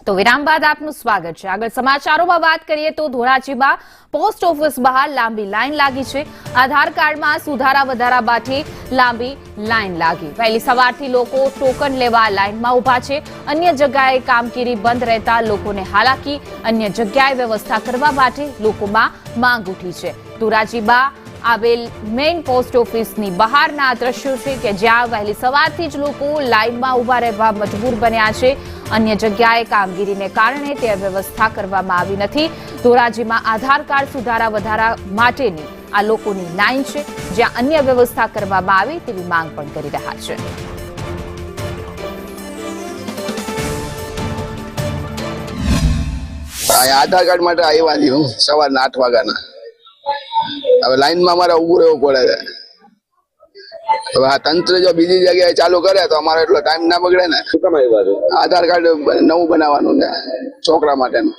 તો વિરામ બાદ આપનું સ્વાગત છે। આગળ સમાચારોમાં વાત કરીએ તો ધોરાજીમાં પોસ્ટ ઓફિસ બહાર લાંબી લાઈન લાગી છે। આધાર કાર્ડમાં સુધારા વધારા માટે લાંબી લાઈન લાગી। વહેલી સવારથી લોકો ટોકન લેવા લાઈનમાં ઉભા છે। અન્ય જગ્યાએ કામગીરી બંધ રહેતા લોકોને હાલાકી, અન્ય જગ્યાએ વ્યવસ્થા કરવા માટે લોકોમાં માંગ ઉઠી છે। ધોરાજીમાં આવેલ મેઇન પોસ્ટ ઓફિસની બહારના દ્રશ્યો છે કે જ્યાં વહેલી સવારથી જ લોકો લાઈનમાં ઉભા રહેવા મજબૂર બન્યા છે। અન્ય જગ્યાએ કામગીરીને કારણે તે વ્યવસ્થા કરવામાં આવી નથી। ધોરાજીમાં આધાર કાર્ડ સુધારા વધારા માટેની આ લોકોની લાઈન છે, જ્યાં અન્ય વ્યવસ્થા કરવામાં આવે તેવી માંગ પણ કરી રહ્યા છે। આધાર કાર્ડ માટે આવ્યા છું સવારના 8 વાગ્યાના। હવે લાઈનમાં અમારે ઉભું રહેવું પડે છે। હવે આ તંત્ર જો બીજી જગ્યાએ ચાલુ કરે તો અમારે એટલો ટાઈમ ના બગડે ને। શું કામ આવ્યા છો? આધાર કાર્ડ નવું બનાવવાનું છે છોકરા માટેનું,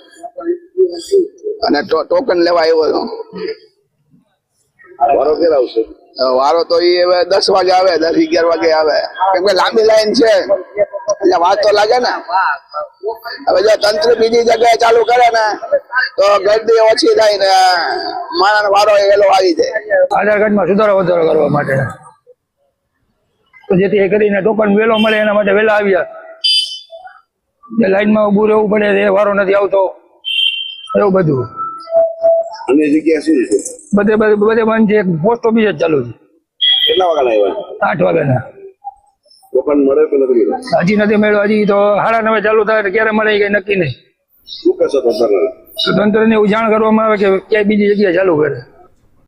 અને ટોકન લેવા આવ્યો હતો। વારો ક્યારે આવશે? વારો તો એ હવે 10 વાગે આવે, 10-11 વાગે આવે, કેમ કે લાંબી લાઈન છે એટલે વાર તો લાગે ને। હવે જો તંત્ર બીજી જગ્યાએ ચાલુ કરે ને તો ગરદી ઓછી થાય ને માણસ વારો એલો આવી જાય। આધાર કાર્ડમાં સુધારો વધારો કરવા માટે, તો જેથી એ કરીને ટોકન વહેલો મળે એના માટે વહેલા આવ્યા। જે લાઈનમાં ઉભું રહેવું પડે એ વારો નથી આવતો, એવું બધું। અન્ય જગ્યા શું છે? બધે બંધ છે। પોસ્ટ ઓફિસ જ ચાલુ છે। કેટલા વાગ્યા આવ્યા? 8 વાગ્યાના। ટોકન મળે કે નથી? હજી નથી મળ્યો। હજી તો 9:30 ચાલુ થાય, ક્યારે મળે કઈ નક્કી નહીં। શું કહેશો તંત્ર? તંત્રને એવું જાણ કરવામાં આવે કે ક્યાંય બીજી જગ્યાએ ચાલુ કરે।